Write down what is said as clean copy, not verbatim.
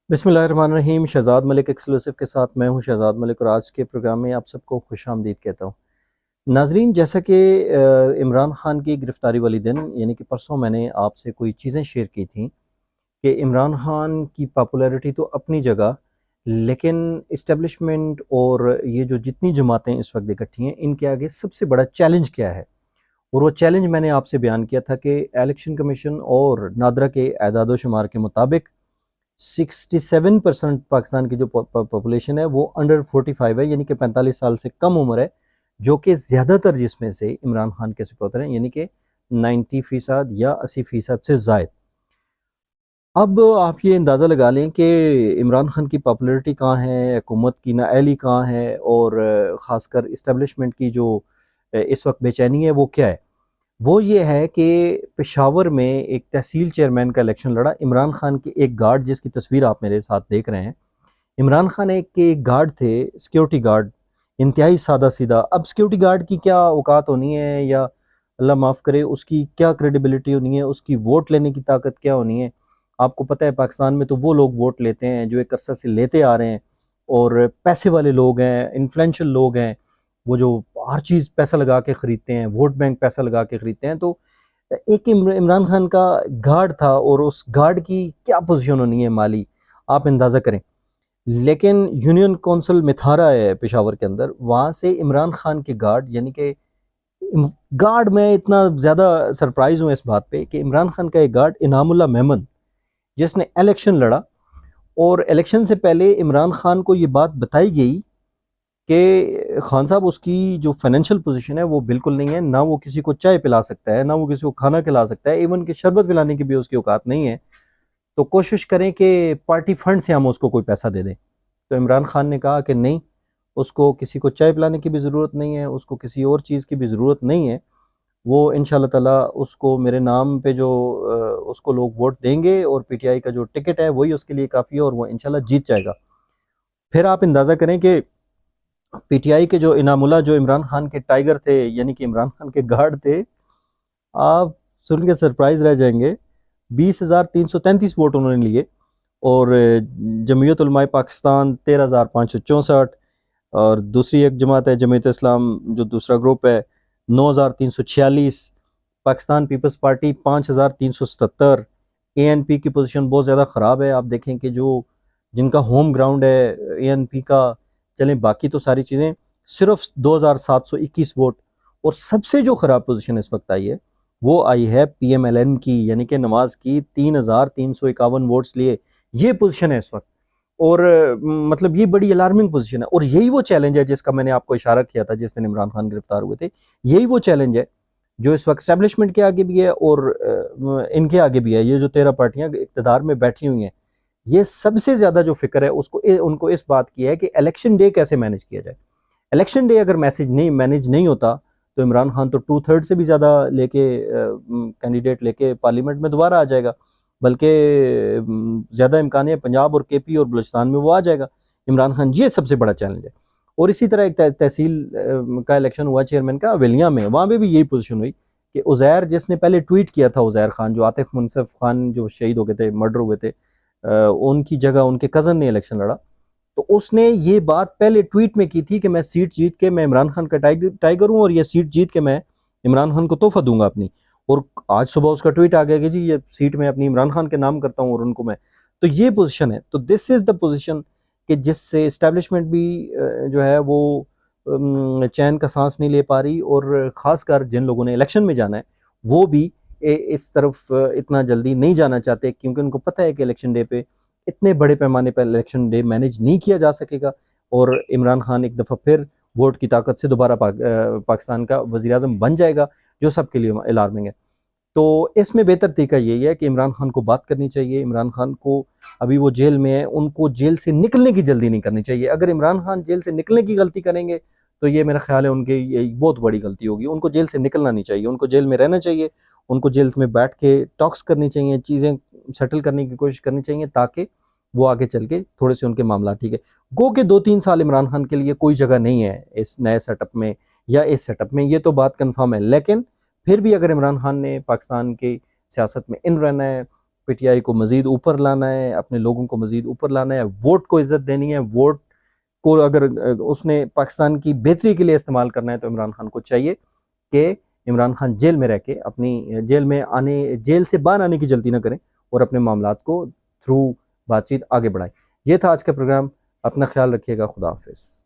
बिस्मिल्लाहिर्रहमानिर्रहीम। शहजाद मलिक एक्सक्लूसिव के साथ मैं हूं शहजाद मलिक और आज के प्रोग्राम में आप सबको खुश आमदीद कहता हूं। नाजरीन, जैसा कि इमरान खान की गिरफ़्तारी वाली दिन यानी कि परसों मैंने आपसे कोई चीज़ें शेयर की थी कि इमरान खान की पॉपुलैरिटी तो अपनी जगह, लेकिन इस्टेब्लिशमेंट और ये जो जितनी जमातें इस वक्त इकट्ठी हैं इनके आगे सबसे बड़ा चैलेंज क्या है। और वो चैलेंज मैंने आपसे बयान किया था कि इलेक्शन कमीशन और नादरा के एदाद व शुमार के मुताबिक 67% पाकिस्तान की जो पॉपुलेशन है वो अंडर 45 है, यानी कि 45 साल से कम उम्र है, जो कि ज़्यादातर जिसमें से इमरान खान के सपोर्टर हैं, यानी कि 90% या 80% से ज़ायद। अब आप ये अंदाज़ा लगा लें कि इमरान खान की पॉपुलैरिटी कहाँ है, हुकूमत की नाअहली कहाँ है, और ख़ासकर इस्टेब्लिशमेंट की जो इस वक्त बेचैनी है वो क्या है। वो ये है कि पेशावर में एक तहसील चेयरमैन का इलेक्शन लड़ा। इमरान खान के एक गार्ड, जिसकी तस्वीर आप मेरे साथ देख रहे हैं, इमरान खान एक गार्ड थे, सिक्योरिटी गार्ड, इंतहाई सादा सीधा। अब सिक्योरिटी गार्ड की क्या औकात होनी है, या अल्लाह माफ़ करे उसकी क्या क्रेडिबिलिटी होनी है, उसकी वोट लेने की ताकत क्या होनी है। आपको पता है पाकिस्तान में तो वो लोग वोट लेते हैं जो एक अरसा से लेते आ रहे हैं, और पैसे वाले लोग हैं, इन्फ्लुएंशियल लोग हैं, वो जो हर चीज़ पैसा लगा के ख़रीदते हैं, वोट बैंक पैसा लगा के ख़रीदते हैं। तो एक इमरान खान का गार्ड था, और उस गार्ड की क्या पोजीशन होनी है माली, आप अंदाज़ा करें। लेकिन यूनियन कौंसिल मिथारा है पेशावर के अंदर, वहाँ से इमरान खान के गार्ड, यानी कि गार्ड, मैं इतना ज़्यादा सरप्राइज़ हूँ इस बात पे कि इमरान खान का एक गार्ड इनामुल्लाह मेमन, जिसने इलेक्शन लड़ा, और इलेक्शन से पहले इमरान खान को ये बात बताई गई कि खान साहब, उसकी जो फाइनेंशियल पोजीशन है वो बिल्कुल नहीं है, ना वो किसी को चाय पिला सकता है, ना वो किसी को खाना खिला सकता है, इवन कि शरबत पिलाने की भी उसकी औकात नहीं है। तो कोशिश करें कि पार्टी फंड से हम उसको कोई पैसा दे दें। तो इमरान खान ने कहा कि नहीं, उसको किसी को चाय पिलाने की भी ज़रूरत नहीं है, उसको किसी और चीज़ की भी ज़रूरत नहीं है। वो इंशाल्लाह ताला उसको मेरे नाम पे जो उसको लोग वोट देंगे, और पीटीआई का जो टिकट है वही उसके लिए काफ़ी है, और वो इंशाल्लाह जीत जाएगा। फिर आप अंदाज़ा करें कि पीटीआई के जो इनामुल्लाह, जो इमरान खान के टाइगर थे, यानी कि इमरान खान के गार्ड थे, आप सुन के सरप्राइज रह जाएंगे। 20,333 वोट उन्होंने लिए, और जमीयत उलमाए पाकिस्तान 13,564, और दूसरी एक जमात है जमीयत इस्लाम, जो दूसरा ग्रुप है, 9,346, पाकिस्तान पीपल्स पार्टी 5,377। एएनपी की पोजीशन बहुत ज़्यादा ख़राब है। आप देखें कि जो जिनका होम ग्राउंड है एएनपी का, चलें बाकी तो सारी चीज़ें, सिर्फ 2,721 वोट। और सबसे जो ख़राब पोजीशन इस वक्त आई है वो आई है पीएमएलएन की, यानी कि नमाज की, 3,351 वोट्स लिए। ये पोजीशन है इस वक्त, और मतलब ये बड़ी अलार्मिंग पोजीशन है। और यही वो चैलेंज है जिसका मैंने आपको इशारा किया था जिस दिन इमरान खान गिरफ्तार हुए थे। यही वो चैलेंज है जो इस वक्त एस्टेब्लिशमेंट के आगे भी है, और इनके आगे भी है। ये जो 13 पार्टियां इक़्तिदार में बैठी हुई हैं, ये सबसे ज़्यादा जो फिक्र है उनको इस बात की है कि इलेक्शन डे कैसे मैनेज किया जाए। इलेक्शन डे अगर मैनेज नहीं होता तो इमरान खान तो 2/3 से भी ज़्यादा लेके कैंडिडेट लेके पार्लियामेंट में दोबारा आ जाएगा, बल्कि ज़्यादा इम्कान है पंजाब और केपी और बलूचिस्तान में वो आ जाएगा इमरान खान। ये सबसे बड़ा चैलेंज है। और इसी तरह एक तहसील का इलेक्शन हुआ चेयरमैन का अवेलिया में, वहाँ पे भी यही पोजीशन हुई कि उज़ैर, जिसने पहले ट्वीट किया था, उज़ैर खान, जो आतिफ मुनसिफ खान जो शहीद हो गए थे, मर्डर हुए थे, उनकी जगह उनके कज़न ने इलेक्शन लड़ा। तो उसने ये बात पहले ट्वीट में की थी कि मैं सीट जीत के, मैं इमरान खान का टाइगर हूँ, और ये सीट जीत के मैं इमरान खान को तोहफा दूंगा अपनी। और आज सुबह उसका ट्वीट आ गया कि जी ये सीट मैं अपनी इमरान खान के नाम करता हूँ, और उनको मैं, तो ये पोजीशन है। तो दिस इज़ द पोजीशन कि जिससे इस्टेब्लिशमेंट भी जो है वो चैन का सांस नहीं ले पा रही, और ख़ासकर जिन लोगों ने इलेक्शन में जाना है वो भी इस तरफ इतना जल्दी नहीं जाना चाहते, क्योंकि उनको पता है कि इलेक्शन डे पे इतने बड़े पैमाने पर इलेक्शन डे मैनेज नहीं किया जा सकेगा, और इमरान खान एक दफ़ा फिर वोट की ताकत से दोबारा पाकिस्तान का वज़ीर आज़म बन जाएगा, जो सबके लिए अलार्मिंग है। तो इसमें बेहतर तरीका यही है कि इमरान खान को बात करनी चाहिए। इमरान खान को, अभी वो जेल में है, उनको जेल से निकलने की जल्दी नहीं करनी चाहिए। अगर इमरान खान जेल से निकलने की गलती करेंगे तो ये मेरा ख्याल है उनके ये बहुत बड़ी गलती होगी। उनको जेल से निकलना नहीं चाहिए, उनको जेल में रहना चाहिए, उनको जेल में बैठ के टॉक्स करनी चाहिए, चीज़ें सेटल करने की कोशिश करनी चाहिए, ताकि वो आगे चल के थोड़े से उनके मामला ठीक है। गो के 2-3 साल इमरान खान के लिए कोई जगह नहीं है इस नए सेटअप में या इस सेटअप में, ये तो बात कन्फर्म है। लेकिन फिर भी अगर इमरान खान ने पाकिस्तान की सियासत में इन रहना है, پی ٹی آئی کو مزید اوپر لانا ہے، اپنے لوگوں کو مزید اوپر لانا ہے، ووٹ کو عزت دینی ہے، ووٹ کو اگر اس نے پاکستان کی بہتری کے لیے استعمال کرنا ہے تو عمران خان کو چاہیے کہ عمران خان جیل میں رہ کے اپنی جیل سے باہر آنے کی جلدی نہ کریں اور اپنے معاملات کو تھرو بات چیت آگے بڑھائیں۔ یہ تھا آج کا پروگرام، اپنا خیال رکھیے گا، خدا حافظ۔